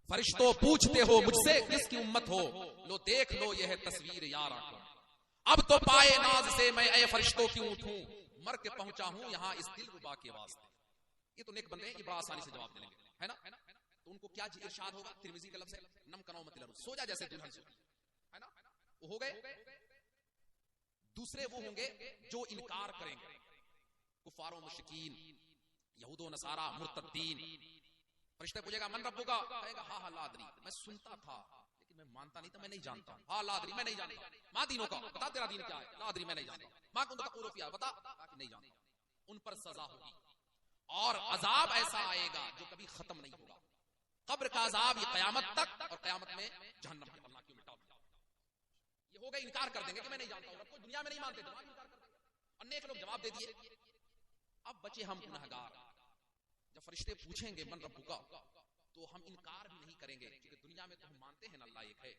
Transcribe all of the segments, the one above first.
فرشتوں پوچھتے ہو مجھ سے کس کی امت ہو، لو دیکھ لو یہ ہے تصویر یار آنکھوں، اب تو پائے ناز سے میں اے فرشتوں کیوں اٹھوں، مر کے پہنچا ہوں یہاں اس دل ربا کے واسطے. یہ تو نیک بندے ہیں، یہ بڑا آسانی سے جواب دے لیں گے، ہے نا. تو ان کو کیا ارشاد ہوگا؟ ترمذی کا لفظ ہے نم کنو مت لرو، سو جا جیسے دلہن سو، ہے نا. وہ ہو گئے. دوسرے وہ ہوں گے جو انکار کریں گے، کفار و مشرکین، یہود و نصارا، مرتدین. فرشتے پوچھے گا من ربک، کہے گا ہاں لا ادری، میں سنتا تھا لیکن میں مانتا نہیں تھا، میں نہیں جانتا. ہاں لا ادری، میں نہیں جانتا. ما دینوں کا، بتا تیرا دین کیا ہے؟ لا ادری، میں نہیں جانتا. ما کنت تقول فیہا، بتا، نہیں جانتا. ان پر سزا ہوگی اور عذاب ایسا آئے گا جو کبھی ختم نہیں ہوگا. قبر کا عذاب یہ قیامت تک، اور قیامت میں جہنم کے اللہ کیوں مٹا دیا. یہ ہو گئے انکار کر دیں گے کہ میں نہیں جانتا ہوں. رب کو دنیا میں نہیں مانتے تھے، انکار کر دیں گے. اور نیک لوگ جواب دے دیے. اب بچے ہم گنہگار. جب فرشتے پوچھیں گے من ربک تو ہم انکار بھی نہیں کریں گے، کیونکہ دنیا میں تو ہم مانتے ہیں نا اللہ ایک ہے،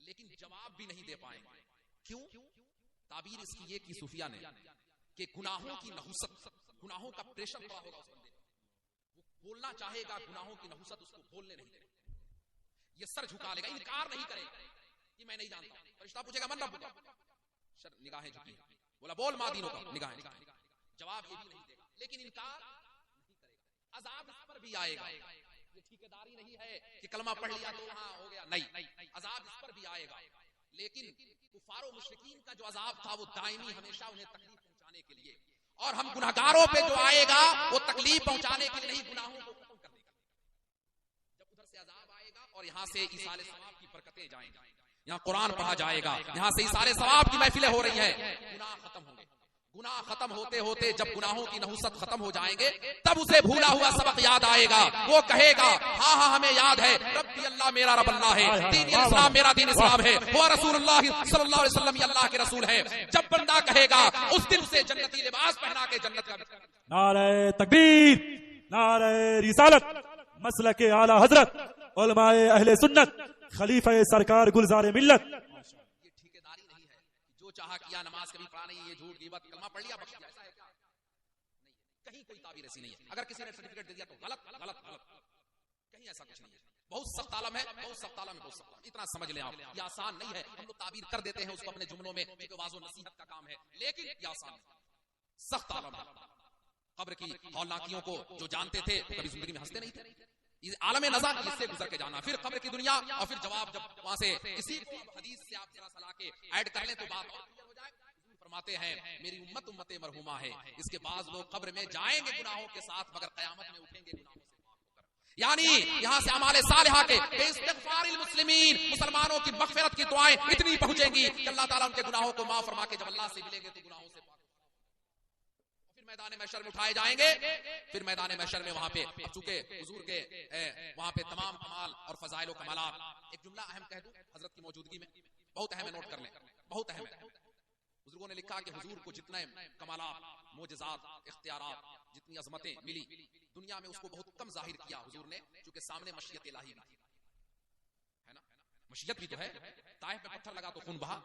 لیکن جواب بھی نہیں دے پائیں گے. کیوں؟ تعبیر اس کی یہ کی صوفیہ نے کہ گناہوں کی نحوست، گناہوں کا پریشر پڑا ہوگا اس بندے پر، وہ بولنا چاہے گا گناہوں کی نحوست اس کو بولنے نہیں دے گی. یہ سر جھکا لے گا، انکار نہیں کرے گا کہ میں نہیں جانتا. فرشتہ پوچھے گا من ربک، نگاہیں جھکی، بولا بول ما دینوں کا، نگاہیں جھکی. جواب یہ بھی نہیں دے گا، لیکن انکار نہیں کرے گا. عذاب اس پر بھی آئے گا. یہ ٹھیکیداری نہیں ہے کہ کلمہ پڑھ لیا تو وہاں ہو گیا، نہیں، عذاب اس پر بھی آئے گا. لیکن کفار و مشرکین کا جو عذاب تھا وہ دائمی، ہمیشہ انہیں تکلیف پہنچانے کے لیے، اور ہم گناہگاروں پہ جو آئے گا وہ تکلیف پہنچانے کے لیے نہیں، گناہوں کو ختم کرنے کا. جب ادھر سے عذاب آئے گا اور یہاں سے ایصال ثواب کی برکتیں جائیں گی، یہاں قرآن پڑھا جائے گا، یہاں سے ایصال ثواب کی محفلیں ہو رہی ہیں، گناہ ختم ہوں گے. گناہ ختم ہوتے ہوتے جب گناہوں کی نحوست ختم ہو جائیں گے تب اسے بھولا ہوا سبق یاد آئے گا. وہ کہے گا ہاں ہاں ہمیں یاد ہے، ربی اللہ میرا رب اللہ ہے، دین اسلام میرا دین اسلام ہے، وہ رسول اللہ صلی اللہ علیہ وسلم یہ اللہ کے رسول ہے. جب بندہ کہے گا اس دن سے جنتی لباس پہنا کے جنت کا. نعرہ تکبیر، نعرہ رسالت، مسلک اعلی حضرت، علماء اہل سنت، خلیفہ سرکار گلزار ملت. چاہا کیا، نماز کبھی پڑھا نہیں، یہ جھوٹ غیبت، کلمہ پڑھ لیا بخش دیا، ایسا ہے کیا؟ نہیں، کہیں کوئی تعبیر ایسی نہیں ہے. اگر کسی نے سرٹیفکیٹ دے دیا تو غلط غلط غلط، کہیں ایسا کچھ نہیں ہے. بہت سخت عالم ہے، بہت سخت عالم ہے، بہت سخت عالم. اتنا سمجھ لیں آپ، یہ آسان نہیں ہے. ہم لوگ تعبیر کر دیتے ہیں اس کو اپنے جملوں میں کہ واضح نصیحت کا کام ہے، لیکن یہ آسان ہے، سخت عالم ہے. قبر کی ہولناکیوں کو جو جانتے تھے کبھی زندگی میں ہنستے نہیں تھے. عالم نظر اس سے گزر کے جانا، پھر قبر کی دنیا، اور پھر جواب جب وہاں سے اسی حدیث سے آپ ذرا سلا کے ایڈ کر لیں تو بات کلیئر ہو جائے. فرماتے ہیں میری امت امت مرحومہ ہے، اس کے بعد لوگ قبر میں جائیں گے گناہوں کے ساتھ مگر قیامت میں اٹھیں گے گناہوں سے پاک ہو کر. یعنی یہاں سے اعمال صالحہ کے استغفار المسلمین، مسلمانوں کی مغفرت کی دعائیں اتنی پہنچیں گی کہ اللہ تعالیٰ ان کے گناہوں کو معاف فرما کے جب اللہ سے ملیں گے تو گناہوں سے پاک. پھر میدان محشر میں اٹھائے جائیں گے. پھر میدان محشر میں وہاں پہ چونکہ حضور کے وہاں پہ تمام کمال اور فضائل و کمالات. ایک جملہ اہم کہہ دوں حضرت کی موجودگی میں، بہت اہم ہے، نوٹ کر لیں، بہت اہم ہے. بزرگوں نے لکھا کہ حضور کو جتنے کمالات، معجزات، اختیارات، جتنی عظمتیں ملی دنیا میں اس کو بہت کم ظاہر کیا حضور نے، چونکہ سامنے مشیت الہی بھی تھی، ہے نا، مشیت بھی تو ہے. طائف میں پتھر لگا تو خون بہا،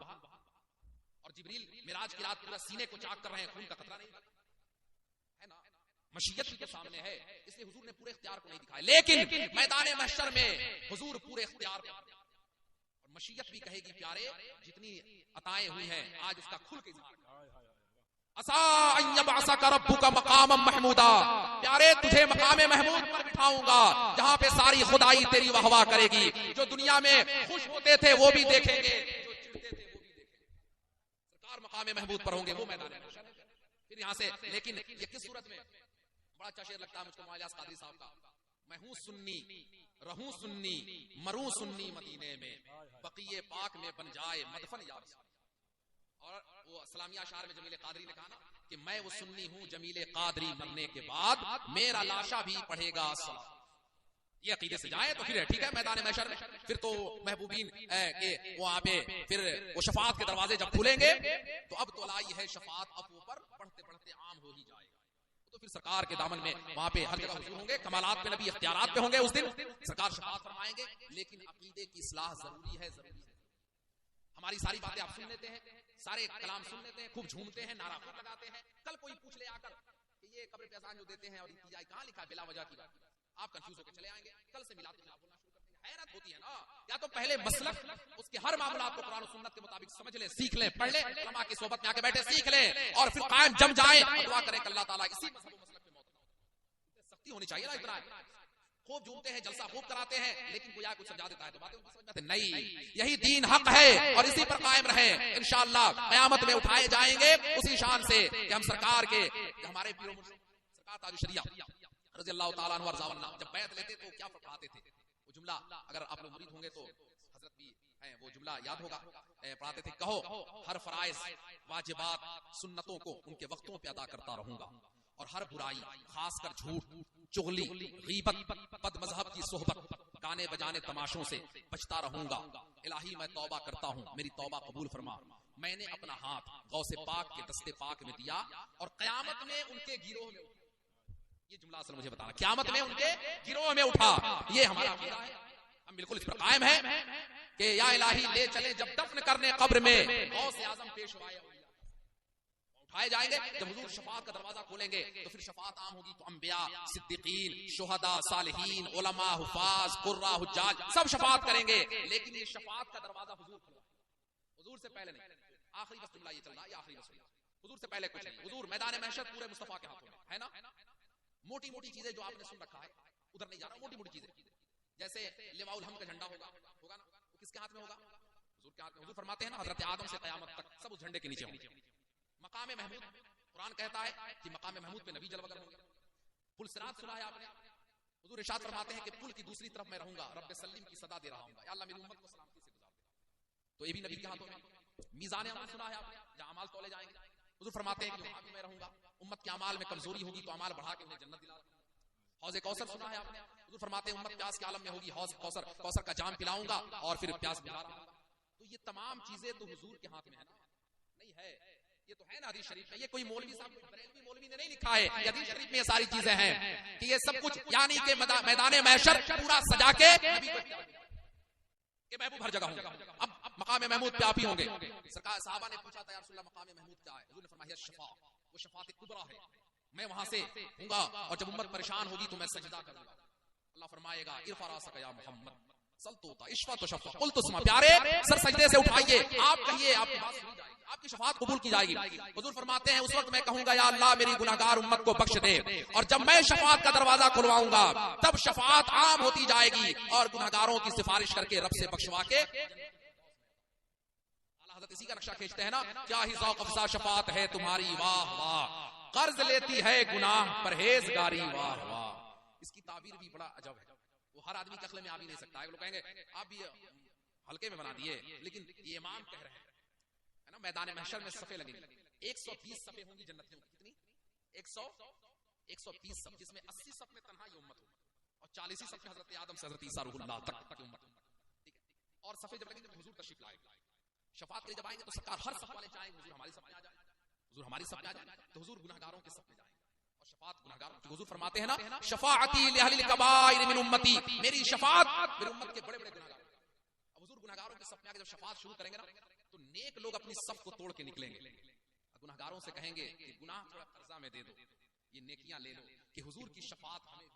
اور جبریل معراج کی رات پورا سینے کو چاک کر رہے ہیں، خون کا قطرہ نہیں، ہے نا. مشیت بھی تو سامنے ہے، اس لیے حضور نے پورے اختیار کو نہیں دکھایا. لیکن میدان محشر میں حضور پورے اختیار کو، اور مشیت بھی کہے گی پیارے جتنی عطائیں ہوئی ہیں آج اس کا کھل کے اظہار. عسا ان یبعثک ربک مقاما محمودا، پیارے تجھے مقام محمود پر بٹھاؤں گا جہاں پہ ساری خدائی تیری واہ واہ کرے گی. جو دنیا میں خوش ہوتے تھے وہ بھی دیکھیں گے، جو چڑھتے تھے وہ بھی دیکھیں گے. سرکار مقام محمود پر ہوں گے، وہ میدان محشر. پھر یہاں سے لیکن یہ کس صورت میں؟ بڑا اچھا شعر لگتا ہے مجھ کو معالیاس قادری صاحب کا، میں ہوں سنی، رہوں سنی، مروں سنی مدینے میں، بقیے پاک میں بن جائے مدفن یا رسول. اور وہ اسلامیہ اشعار میں جمیل قادری نے کہا نا کہ میں وہ سنی ہوں جمیل قادری مرنے کے بعد میرا لاشا بھی پڑھے گا الصلاۃ. یہ عقیدے سے جائیں تو پھر ٹھیک ہے میدان محشر میں. پھر تو محبوبین کہ وہاں پہ پھر وہ شفاعت کے دروازے جب کھلیں گے تو اب تو لائی ہے شفاعت، اب اوپر پڑھتے پڑھتے عام ہو ہی جائے گا. تو پھر سرکار کے دامن میں وہاں پہ ہر جگہ حضور ہوں گے، کمالات پہ نبی، اختیارات پہ ہوں گے. اس دن سرکار شفاعت فرمائیں گے. لیکن عقیدے کی اصلاح ضروری ہے، ضروری ہے. ہماری ساری باتیں آپ سن لیتے ہیں، سارے کلام سن لیتے ہیں، خوب جھومتے ہیں، نعرہ لگاتے ہیں. کل کوئی پوچھ لے آ کر کہ یہ قبر پہ اذان جو دیتے ہیں اور ابتدائی کہاں لکھا ہے بلا وجہ کی بات؟ آپ کنفیوز ہو کے چلے آئیں گے. کل سے میلاد کے خلاف بولنا شروع کر دیں گے. حیرت ہوتی ہے نا. یا تو پہلے مسلک اس کے ہر معاملات کو قرآن و سنت کے مطابق سمجھ لیں, سیکھ لیں, پڑھ لیں, علماء کی صحبت میں آ کے بیٹھے سیکھ لیں, اور پھر قائم جم جائیں, دعا کریں کہ اللہ تعالیٰ اسی مذہب و مسلک پہ موت. سختی ہونی چاہیے نا. اتنا خوب جھومتے ہیں, جلسہ خوب کراتے ہیں, لیکن کوئی کچھ سمجھا دیتا ہے تو باتیں ان کی سمجھ میں آتی نہیں. یہی دین حق ہے اور اسی پر قائم رہیں. انشاءاللہ قیامت میں اٹھائے جائیں گے اسی شان سے کہ ہم سرکار کے, ہمارے پیرو سرکار تاج الشریعہ رضی اللہ تعالیٰ عنہ وارضاہ جب بیعت لیتے تو کیا پڑھاتے تھے. وہ جملہ اگر آپ لوگ مرید ہوں گے تو حضرت بھی ہیں, وہ جملہ یاد ہوگا. پڑھاتے تھے, کہو ہر فرائض واجبات سنتوں کو ان کے وقتوں پہ ادا کرتا رہوں گا, اور ہر برائی خاص کر جھوٹ, چغلی, غیبت, بد مذہب کی صحبت, گانے بجانے تماشوں سے بچتا رہوں گا. الہی میں توبہ کرتا ہوں, میری توبہ قبول فرما. میں نے اپنا ہاتھ غوث پاک کے دستے پاک میں دیا اور قیامت میں ان کے گروہ میں, یہ جملہ اصل مجھے بتانا, قیامت میں ان کے گروہ میں اٹھا. یہ ہمارا عقیدہ ہے, ہم بالکل اس پر قائم ہیں کہ یا الہی لے چلے جب دفن کرنے قبر میں غوث اعظم پیشوائے اٹھائے جائیں گے. جب حضور شفاعت کا دروازہ کھولیں گے تو پھر شفاعت عام ہوگی, تو انبیاء, صدیقین, شہداء, صالحین, علماء, حفاظ, قراء, حجاج سب شفاعت کریں گے. لیکن یہ شفاعت کا دروازہ حضور کھلا, حضور سے پہلے نہیں. آخری وقت جملہ یہ چل رہا ہے, یہ آخری وقت, حضور سے پہلے کچھ نہیں. حضور میدان محشر پورے مصطفیٰ کے ہاتھوں میں ہے نا. موٹی موٹی چیزیں جو آپ نے سن رکھا ہے ادھر نہیں جا رہا. موٹی موٹی چیزیں جیسے لواء الحمد کا جھنڈا ہوگا نا, وہ کس کے ہاتھ میں ہوگا؟ حضور کے ہاتھ میں. حضور فرماتے ہیں نا حضرت آدم سے قیامت تک سب اس جھنڈے کے نیچے ہوں گے. مقام محمود, قرآن کہتا ہے کہ مقام محمود پہ نبی جلوگر ہوں گے. پل صراط سنا ہے آپ نے, حضور ارشاد فرماتے ہیں کہ پل کی دوسری طرف میں رہوں گا, رب سلیم کی صدا دے رہا ہوں گا, یا اللہ میری امت کو سلامتی سے گزار دے. تو یہ بھی نبی کے ہاتھوں میں. میزان اعمال سنا ہے آپ نے, جہاں اعمال تولے جائیں گے, حضور فرماتے ہیں کہ وہاں بھی میں رہوں گا. امت کے اعمال میں کمزوری ہوگی تو اعمال بڑھا کے انہیں جنت دلا. حوض کوثر سنا ہے آپ نے, حضور فرماتے ہیں امت پیاس کے عالم میں ہوگی, حوض کوثر کا جام پلاؤں گا اور پھر پیاس بجھا دوں گا. تو یہ تمام چیزیں تو حضور کے ہاتھ میں ہے نا, نہیں ہے؟ یہ تو ہے نا حدیث شریف میں. یہ کوئی مولوی صاحب, بریلوی مولوی نے نہیں لکھا ہے, حدیث شریف میں یہ ساری چیزیں ہیں کہ یہ سب کچھ, یعنی کہ میدان محشر پورا سجا کے کہ محبوب ہر جگہ ہوں گے. اب مقام محمود پہ آپ ہی ہوں گے. سرکار صحابہ نے پوچھا تھا یا رسول اللہ مقام محمود کیا ہے؟ حضور نے فرمایا شفاء, وہ شفاعت کبریٰ ہے, میں وہاں سے ہوں گا اور جب امت پریشان ہوگی تو میں سجدہ کروں گا. اللہ فرمائے گا ارفع راسک یا محمد سلطوتا اشفا تو شفا قل تو سما, پیارے سر سجدے سے اٹھائیے, آپ کہیے, آپ کی بات سنی جائے گی, آپ کی شفاعت قبول کی جائے گی. حضور فرماتے ہیں اس وقت میں کہوں گا یا اللہ میری گناہگار امت کو بخش دے, اور جب میں شفاعت کا دروازہ کھلواؤں گا تب شفاعت عام ہوتی جائے گی اور گناہگاروں کی سفارش کر کے رب سے بخشوا کے. حضرت اسی کا نقشہ کھینچتے ہیں نا, کیا ہی ذوق افزا شفاعت ہے تمہاری, واہ واہ, قرض لیتی ہے گناہ پرہیزگاری, واہ واہ. اس کی تعبیر بھی بڑا عجب ہے, وہ ہر آدمی کے عقل میں آ بھی نہیں سکتا ہے. لوگ کہیں گے آپ بھی ہلکے میں بنا دیے, لیکن یہ امام کہہ رہے ہیں نا میدان محشر میں صفیں لگیں گی, 120 صفیں ہوں گی جنتیوں کی. کتنی؟ 130 صف, جس میں 80 صف میں تنہا یہ امت ہوگی اور 40 صف میں حضرت آدم سے حضرت عیسیٰ روح اللہ تک کی امت ہوگی. ٹھیک ہے, اور صفیں جب لگیں گے تو حضور تشریف لائے گا. شفاعت کے لیے جب آئیں گے تو سرکار ہر صف والے چاہیں حضور ہماری صف میں آ جائیں, حضور ہماری صف میں آ جائیں, تو حضور گناہگاروں کے صف میں جائیں اور شفاعت گناہگاروں کی. حضور فرماتے ہیں نا شفاعتی لأہل الکبائر من امتی, میری شفاعت میری امت کے بڑے بڑے گناہگار. اب حضور گناہگاروں کے صف میں آ کے جب شفاعت شروع کریں گے نا تو نیک لوگ اپنی صف کو توڑ کے نکلیں گے, گناہگاروں سے کہیں گے کہ گناہ تھوڑا قرضہ میں دے دو, یہ نیکیاں لے لو, کہ حضور کی شفاعت ہمیں,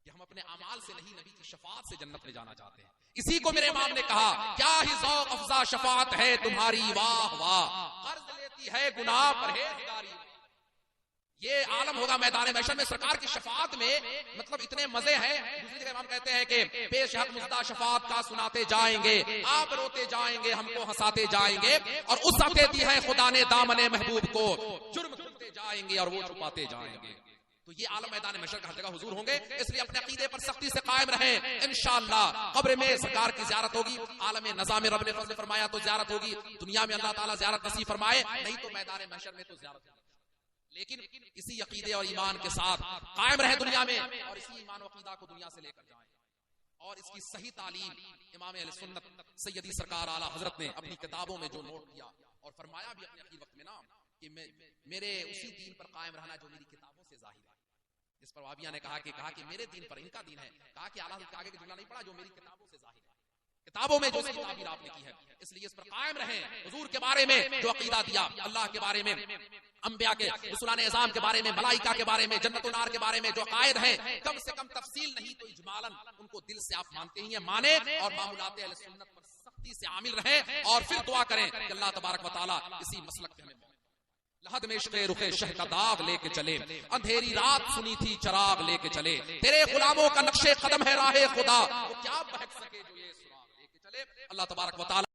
کہ ہم اپنے اعمال سے نہیں نبی کی شفاعت سے جنت میں جانا چاہتے ہیں. اسی کو میرے امام نے کہا کیا ہی ذوق افزا شفاعت ہے تمہاری, واہ واہ, قرض لیتی ہے گناہ پرہیزگاری. یہ عالم ہوگا میدان محشر میں سرکار کی شفاعت میں, مطلب اتنے مزے ہیں. دوسری جگہ امام کہتے ہیں کہ پیش حق مزدہ شفاعت کا سناتے جائیں گے, آپ روتے جائیں گے, ہم کو ہنساتے جائیں گے, اور اس وقت دیتی ہے خدا نے دامن محبوب کو, جرم کرتے جائیں گے اور وہ چھپاتے جائیں گے. تو یہ عالم میدان محشر کا ہر جگہ حضور ہوں گے. اس لیے اپنے عقیدے پر سختی سے قائم رہیں. انشاءاللہ قبر میں سرکار کی زیارت ہوگی, عالم نظام رب نے فضل فرمایا تو زیارت ہوگی, دنیا میں اللہ تعالیٰ زیارت نصیب فرمائے, نہیں تو میدان محشر میں تو زیارت ہوگی. لیکن اسی عقیدے اور ایمان کے ساتھ قائم رہے دنیا میں, اور اسی ایمان و عقیدہ کو دنیا سے لے کر جائیں, اور اس کی صحیح تعلیم امام اہل سنت سیدی سرکار اعلیٰ حضرت نے اپنی کتابوں میں جو نوٹ کیا اور فرمایا بھی اپنے اخیر وقت میں نا, کہ میرے اسی دین پر قائم رہنا جو میری کتابوں سے ظاہر ہے. جس پر وہابیہ نے کہا کہ میرے دین پر, ان کا دین ہے, کہا کہ اعلیٰ حضرت کے آگے کا جملہ نہیں پڑا, جو میری کتابوں سے ظاہر ہے. کتابوں میں جو اس کی تعبیر آپ نے کی ہے، اس لیے اس پر قائم رہیں. حضور کے بارے میں جو عقیدہ دیا، اللہ کے بارے میں، انبیاء کے، رسولان اعظام کے بارے میں، ملائکہ کے بارے میں، جنت و نار کے بارے میں جو عقائد ہیں، کم سے کم تفصیل نہیں تو اجمالاً ان کو دل سے آپ مانتے ہی ہیں، مانیں اور معمولات اہل سنت پر سختی سے عامل رہیں، اور پھر دعا کریں کہ اللہ تبارک و تعالیٰ اسی مسلک پہ ہمیں لحد میں عشق رخ شہ کا داغ لے کے چلے، اندھیری رات سنی تھی چراغ لے کے چلے، تیرے غلاموں کا نقش قدم ہے راہ خدا، وہ کیا بہک سکے جو یہ سراغ لے کے چلے. اللہ تبارک و تعالیٰ